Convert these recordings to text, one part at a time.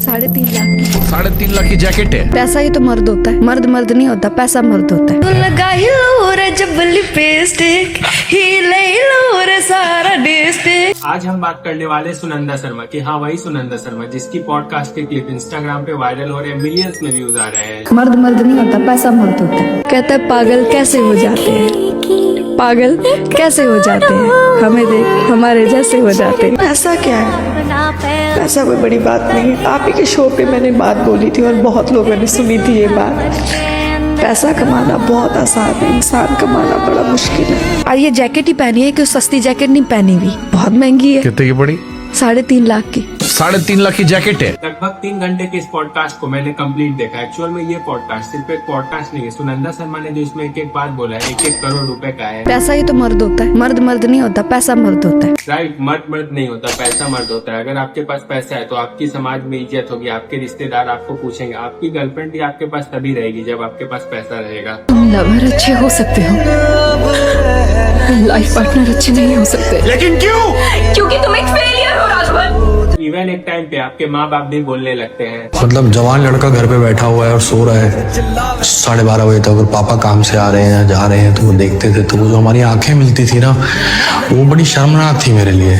3.5 लाख की। 3.5 लाख की जैकेट है। पैसा ही तो मर्द होता है, मर्द मर्द नहीं होता, पैसा मर्द होता है। लगा ही लो रे जब लिपस्टिक ही ले लो रे सारा डिस्ट्रिक्ट। आज हम बात करने वाले सुनंदा शर्मा की। हाँ, वही सुनंदा शर्मा जिसकी पॉडकास्ट के क्लिप इंस्टाग्राम पे वायरल हो रहे हैं, मिलियंस में व्यूज आ रहे हैं। मर्द मर्द नहीं होता, पैसा मर्द होता है। कहता है पागल कैसे हो जाते हैं, पागल कैसे हो जाते हैं, हमें देख हमारे जैसे हो जाते हैं। पैसा क्या है? पैसा कोई बड़ी बात नहीं है। आप ही के शो पे मैंने बात बोली थी और बहुत लोगों ने सुनी थी ये बात। पैसा कमाना बहुत आसान है, इंसान कमाना बड़ा मुश्किल है। और ये जैकेट ही पहनी है कि सस्ती जैकेट नहीं पहनी हुई, बहुत महंगी है। कितने की पड़ी? 3.5 लाख की। 3.5 लाख की जैकेट है। लगभग 3 घंटे के इस पॉडकास्ट को मैंने कंप्लीट देखा। एक्चुअल में ये पॉडकास्ट सिर्फ एक पॉडकास्ट नहीं है। सुनंदा शर्मा ने जो इसमें एक एक बात बोला है, 1-1 करोड़ रुपए का है। पैसा ही तो मर्द होता है, मर्द मर्द नहीं होता, पैसा मर्द होता है। राइट, मर्द नहीं होता, पैसा मर्द होता है। अगर आपके पास पैसा है तो आपकी समाज में इज्जत होगी, आपके रिश्तेदार आपको पूछेंगे। आपकी गर्लफ्रेंड भी आपके पास तभी रहेगी जब आपके पास पैसा रहेगा। तुम लवर अच्छे हो सकते हो, लाइफ पार्टनर अच्छे नहीं हो सकते। लेकिन क्यों? क्योंकि तुम एक फेलियर हो राजवन। इवन एक टाइम पे आपके माँ बाप भी बोलने लगते हैं। मतलब जवान लड़का घर पे बैठा हुआ है और सो रहा है 12:30 बजे तक, अगर पापा काम से आ रहे हैं या जा रहे हैं तो वो देखते थे, तो वो जो हमारी आंखें मिलती थी ना, वो बड़ी शर्मनाक थी मेरे लिए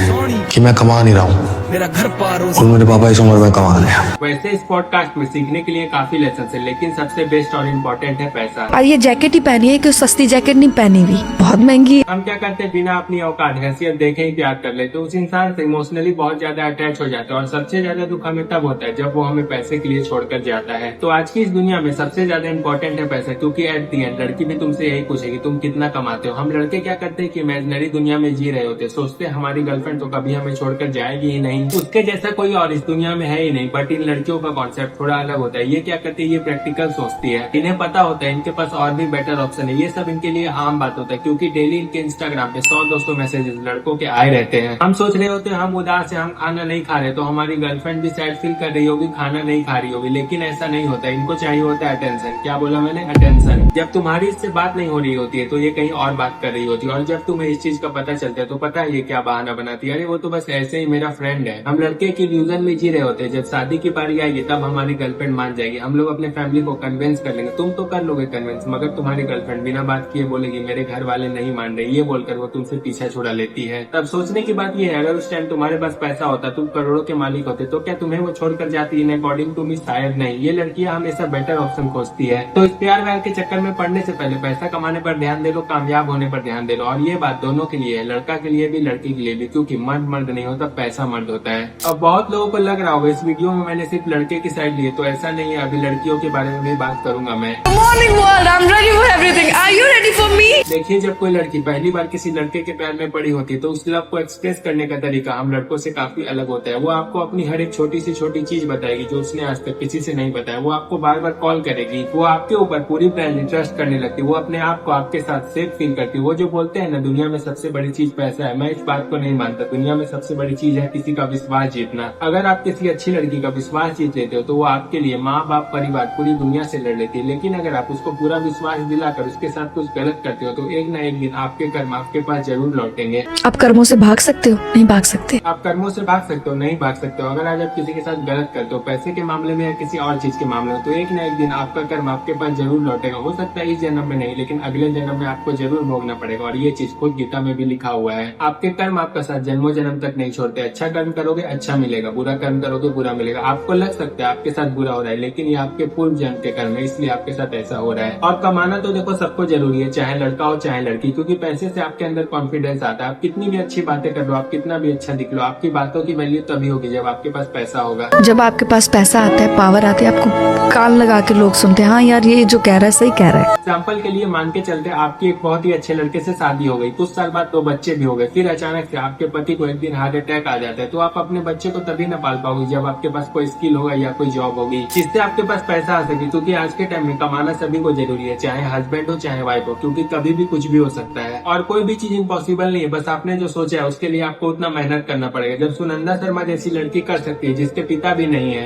कि मैं कमा नहीं रहा हूँ और मेरे पापा इस उम्र में कमा रहे हैं। वैसे इस पॉडकास्ट में सीखने के लिए काफी लेसन है, लेकिन सबसे बेस्ट और इम्पोर्टेंट है पैसा। और ये जैकेट ही पहनी है कि सस्ती जैकेट नहीं पहनी हुई, बहुत महंगी है। हम क्या करते हैं, बिना अपनी औकात हैसियत देखे ही प्यार कर लेते, तो उस इंसान से इमोशनली बहुत ज्यादा अटैच हो जाते हैं। और सबसे ज्यादा दुख हमें तब होता है जब वो हमें पैसे के लिए छोड़कर जाता है। तो आज की इस दुनिया में सबसे ज्यादा इम्पोर्टेंट है पैसा, क्योंकि एट दी एंड लड़की भी तुमसे यही पूछेगी तुम कितना कमाते हो। हम लड़के क्या करते हैं कि इमेजिनरी दुनिया में जी रहे होते, सोचते हैं हमारी गर्लफ्रेंड तो कभी हमें छोड़कर जाएगी ही नहीं, उसके जैसा कोई और इस दुनिया में है ही नहीं। बट इन लड़कियों का कॉन्सेप्ट थोड़ा अलग होता है। ये क्या करती है, ये प्रैक्टिकल सोचती है। इन्हें पता होता है इनके पास और भी बेटर ऑप्शन है। ये सब इनके लिए आम बात होता है, क्योंकि डेली इनके इंस्टाग्राम पे 100-200 मैसेजेस लड़कों के आए रहते हैं। हम सोच रहे होते हैं हम उदास है, हम खाना नहीं खा रहे, तो हमारी गर्लफ्रेंड भी सैड फील कर रही होगी, खाना नहीं खा रही होगी। लेकिन ऐसा नहीं होता, इनको चाहिए होता है अटेंशन। क्या बोला मैंने? अटेंशन। जब तुम्हारी इससे बात नहीं हो रही होती है तो ये कहीं और बात कर रही होती है, और जब तुम्हें इस चीज का पता चलता है तो पता है ये क्या बहाना बनाती है, अरे वो तो बस ऐसे ही मेरा फ्रेंड है। हम लड़के की इल्यूजन में जी रहे होते हैं। जब शादी की बारी आएगी तब हमारी गर्लफ्रेंड मान जाएगी, हम लोग अपने फैमिली को कन्विंस कर लेंगे। तुम तो कर लोगे कन्विंस, मगर तुम्हारी गर्लफ्रेंड बिना बात किए बोलेगी मेरे घर वाले नहीं मान रहे, ये बोलकर वो तुमसे पीछा छुड़ा लेती है। तब सोचने की बात ये है, अगर उस टाइम तुम्हारे पास पैसा होता, तुम करोड़ों के मालिक होते, तो क्या तुम्हें वो छोड़कर जाती? इन अकॉर्डिंग टू मी शायद नहीं। ये लड़कियां हमेशा बेटर ऑप्शन खोजती है। तो इस प्यार व्यार के चक्कर में पड़ने से पहले पैसा कमाने पर ध्यान दे लो, कामयाब होने पर ध्यान दे लो। और ये बात दोनों के लिए है, लड़का के लिए भी लड़की के लिए भी, क्योंकि मर्द नहीं होता, पैसा मर्द होता है। अब बहुत लोगों को लग रहा होगा इस वीडियो में मैंने सिर्फ लड़के की साइड ली है, तो ऐसा नहीं है। अभी लड़कियों के बारे में भी बात करूंगा मैं। Morning world, I am ready for everything, are you ready for me? देखिए, जब कोई लड़की पहली बार किसी लड़के के प्यार में पड़ी होती है तो उस लव को एक्सप्रेस करने का तरीका हम लड़कों से काफी अलग होता है। वो आपको अपनी हर एक छोटी सी छोटी चीज बताएगी जो उसने आज तक किसी से नहीं बताया। वो आपको बार बार कॉल करेगी, वो आपके ऊपर पूरी ब्रांड ट्रस्ट करने लगती है, वो अपने आप को आपके साथ सेफ फील करती है। वो जो बोलते हैं ना दुनिया में सबसे बड़ी चीज पैसा है, मैं इस बात को नहीं मानता। दुनिया में सबसे बड़ी चीज है किसी का विश्वास जीतना। अगर आप किसी अच्छी लड़की का विश्वास जीत लेते हो तो वो आपके लिए माँ बाप परिवार पूरी दुनिया से लड़ लेती है। लेकिन अगर आप उसको पूरा विश्वास दिलाकर उसके साथ कुछ गलत करते हो तो एक न एक दिन आपके कर्म आपके पास जरूर लौटेंगे। आप कर्मों से भाग सकते हो, नहीं भाग सकते। आप कर्मों से भाग सकते हो, नहीं भाग सकते हो। अगर आज आप किसी के साथ गलत करते हो, पैसे के मामले में या किसी और चीज के मामले में, तो एक न एक दिन आपका कर्म आपके पास जरूर लौटेगा। हो सकता है इस जन्म में नहीं, लेकिन अगले जन्म में आपको जरूर भोगना पड़ेगा। और ये चीज खुद गीता में भी लिखा हुआ है, आपके कर्म आपका साथ जन्मों जन्म तक नहीं छोड़ते। अच्छा कर्म करोगे अच्छा मिलेगा, बुरा कर्म करोगे बुरा मिलेगा। आपको लग सकता है आपके साथ बुरा हो रहा है, लेकिन ये आपके पूर्व जन्म के कर्म है, इसलिए आपके साथ ऐसा हो रहा है। और कमाना तो देखो सबको जरूरी है, चाहे लड़का हो चाहे लड़की, क्योंकि पैसे से आपके अंदर कॉन्फिडेंस आता है। आप कितनी भी अच्छी बातें कर लो, आप कितना भी अच्छा दिख लो, आपकी बातों की वैल्यू तभी होगी जब आपके पास पैसा होगा। जब आपके पास पैसा आता है, पावर आती है, आपको कान लगा के लोग सुनते हैं, हाँ यार ये जो कह रहा है सही कह रहा है। एग्जाम्पल के लिए मान के चलते आपकी एक बहुत ही अच्छे लड़के से शादी हो गई, कुछ साल बाद 2 बच्चे भी हो गए, फिर अचानक से आपके पति को एक दिन हार्ट अटैक आ जाता है, तो आप अपने बच्चे को तभी न पाल पाओगे जब आपके पास कोई स्किल होगा या कोई जॉब होगी जिससे आपके पास पैसा आ सके। क्योंकि आज के टाइम में कमाना सभी को जरूरी है, चाहे हस्बैंड हो चाहे वाइफ हो, क्योंकि कभी भी कुछ भी हो सकता है और कोई भी चीज इम्पॉसिबल नहीं है। बस आपने जो सोचा है उसके लिए आपको उतना मेहनत करना पड़ेगा। जब सुनंदा शर्मा जैसी लड़की कर सकती है जिसके पिता भी नहीं है,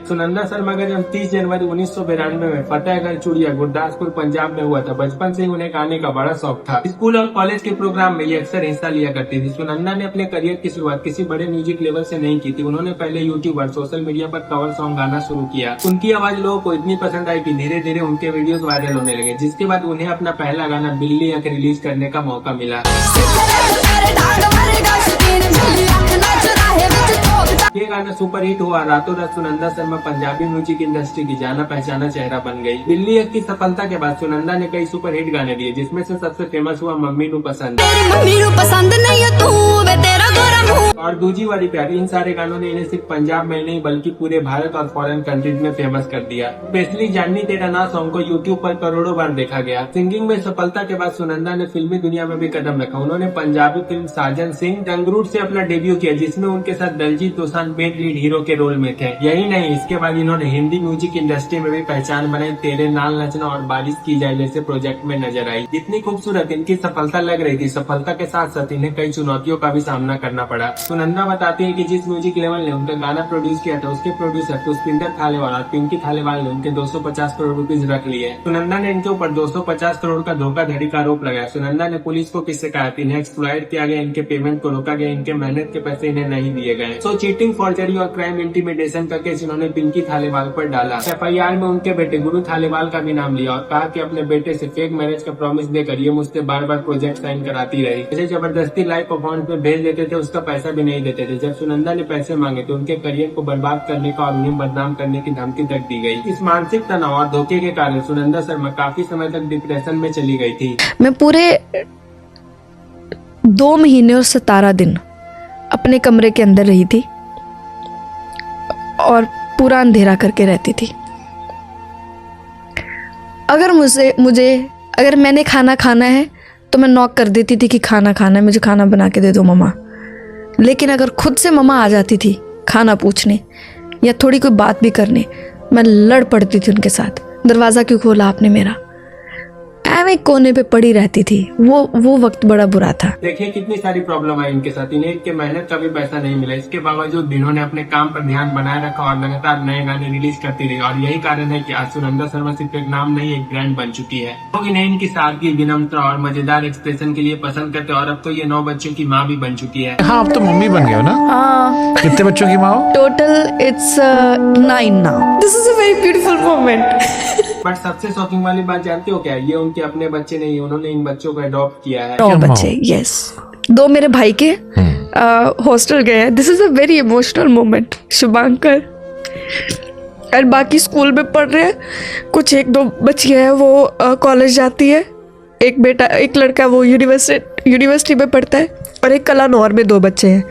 सुनंदा शर्मा का जन्म 30 जनवरी 1992 में फतेहगढ़ चूड़िया गुरदासपुर पंजाब में हुआ था। बचपन से ही उन्हें गाने का बड़ा शौक था। स्कूल और कॉलेज के प्रोग्राम में ये अक्सर हिस्सा लिया करती थी। सुनंदा ने अपने करियर की शुरुआत किसी बड़े म्यूजिक लेवल से नहीं की थी। उन्होंने पहले यूट्यूब और सोशल मीडिया पर कवर सॉन्ग गाना शुरू किया। उनकी आवाज लोगों को इतनी पसंद आई कि धीरे धीरे उनके वीडियोस वायरल होने लगे, जिसके बाद उन्हें अपना पहला गाना बिल्ली आंख रिलीज करने का मौका मिला। ये गाना सुपर हिट हुआ। रातों रात सुनंदा शर्मा पंजाबी म्यूजिक इंडस्ट्री की जाना पहचाना चेहरा बन गई। बिल्ली आंख की सफलता के बाद सुनंदा ने कई सुपर हिट गाने दिए, जिसमें से सबसे फेमस हुआ मम्मी नू पसंद और दूजी वाली प्यार। इन सारे गानों ने इन्हें सिर्फ पंजाब में नहीं बल्कि पूरे भारत और फॉरेन कंट्रीज में फेमस कर दिया। स्पेशली जानी तेरा ना सॉन्ग को यूट्यूब पर करोड़ों बार देखा गया। सिंगिंग में सफलता के बाद सुनंदा ने फिल्मी दुनिया में भी कदम रखा। उन्होंने पंजाबी फिल्म साजन सिंह जंगरूट से अपना डेब्यू किया, जिसमें उनके साथ Diljit Dosanjh main lead hero के रोल में थे। यही नहीं, इसके बाद इन्होंने हिंदी म्यूजिक इंडस्ट्री में भी पहचान बनाई। तेरे नाल नचना और बारिश की जाए जैसे प्रोजेक्ट में नजर आई। जितनी खूबसूरत इनकी सफलता लग रही थी, सफलता के साथ साथ इन्हें कई चुनौतियों का भी सामना करना पड़ा। सुनंदा बताती है कि जिस म्यूजिक लेवल ने उनका गाना प्रोड्यूस किया था, उसके प्रोड्यूसर पुष्पिंदर थालीवाल और पिंकी थालीवाल ने उनके 250 करोड़ रुपीज रख लिए। सुनंदा ने इनके ऊपर 250 करोड़ का धोखाधड़ी का आरोप लगाया। सुनंदा ने पुलिस को किससे कहा, इन्हें एक्सप्लॉइट किया गया, इनके पेमेंट को रोका गया, इनके मेहनत के पैसे इन्हें नहीं दिए गए। सो चीटिंग, फॉर्जरी और क्राइम इंटिमिडेशन का केस इन्होंने पिंकी थालीवाल पर डाला। FIR में उनके बेटे गुरु थालीवाल का भी नाम लिया और कहा कि अपने बेटे से फेक मैरिज का प्रॉमिस देकर ये मुझसे बार बार प्रोजेक्ट साइन कराती रही। इसे जबरदस्ती लाइव परफॉर्मेंस में भेज देते थे, उसका पैसा भी नहीं देते थे। जब सुनंदा ने पैसे मांगे तो उनके करियर को बर्बाद करने का और उन्हें बदनाम करने की धमकी तक दी गई। इस मानसिक तनाव और धोखे के कारण सुनंदा शर्मा काफी समय तक डिप्रेशन में चली गई थी। मैं पूरे 2 महीने और 17 दिन अपने कमरे के अंदर रही थी और पूरा अंधेरा करके रहती थी। अगर मैंने खाना खाना है तो मैं नॉक कर देती थी कि खाना खाना है, मुझे खाना बना के दे दो मम्मा। लेकिन अगर खुद से मम्मा आ जाती थी खाना पूछने या थोड़ी कोई बात भी करने, मैं लड़ पड़ती थी उनके साथ। दरवाज़ा क्यों खोला आपने मेरा, मैं कोने पे पड़ी रहती थी। वो वक्त बड़ा बुरा था। देखिए कितनी सारी प्रॉब्लम आई इनके साथ। इन्हें इनके मेहनत का भी पैसा नहीं मिला। इसके बावजूद इन्होंने अपने काम पर ध्यान बनाए रखा और लगातार नए गाने रिलीज करती रही। और यही कारण है कि आज सुनंदा शर्मा सिर्फ एक नाम नहीं, एक ब्रांड बन चुकी है। लोग इन्हें इनकी सादगी, विनम्रता और मजेदार एक्सप्रेशन के लिए पसंद करते हैं। और अब तो ये 9 बच्चों की माँ भी बन चुकी है। हाँ, अब तो मम्मी बन गए हो ना। हाँ, कितने बच्चों की माँ हो? Total it's 9 now. This is a very beautiful moment. But सबसे शॉकिंग वाली बात जानते हो क्या? ये उनके अपने बच्चे नहीं, उन्होंने इन बच्चों को अडॉप्ट किया है। 9 बच्चे, यस। 2 मेरे भाई के हॉस्टल गए हैं। This is a very emotional moment. Shubhankar और बाकी स्कूल में पढ़ रहे हैं। कुछ 1-2 बच्चियां हैं वो कॉलेज जाती है। एक लड़का वो यूनिवर्सिटी में पढ़ता है और एक कलानौर में 2 बच्चे हैं।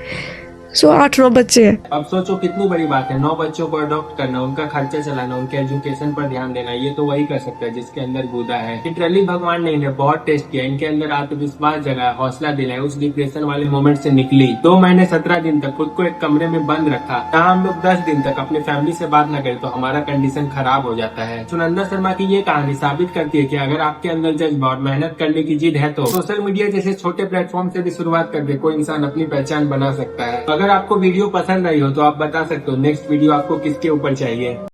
सो 8-9 बच्चे हैं। अब सोचो कितनी बड़ी बात है, 9 बच्चों को अडॉप्ट करना, उनका खर्चा चलाना, उनके एजुकेशन पर ध्यान देना। ये तो वही कर सकता है जिसके अंदर गुदा है। लिटरली भगवान ने इन्हें बहुत टेस्ट किया, इनके अंदर आत्मविश्वास जगाया, हौसला दिलाया, उस डिप्रेशन वाले मोमेंट से निकली। 2 महीने 17 दिन तक खुद को एक कमरे में बंद रखा। जहाँ हम लोग 10 दिन तक अपने फैमिली से बात न करें तो हमारा कंडीशन खराब हो जाता है। सुनंदा शर्मा की ये कहानी साबित करती है कि अगर आपके अंदर जज्बा और मेहनत करने की जिद है तो सोशल मीडिया जैसे छोटे प्लेटफॉर्म से भी शुरुआत करके कोई इंसान अपनी पहचान बना सकता है। अगर आपको वीडियो पसंद आई हो तो आप बता सकते हो नेक्स्ट वीडियो आपको किसके ऊपर चाहिए।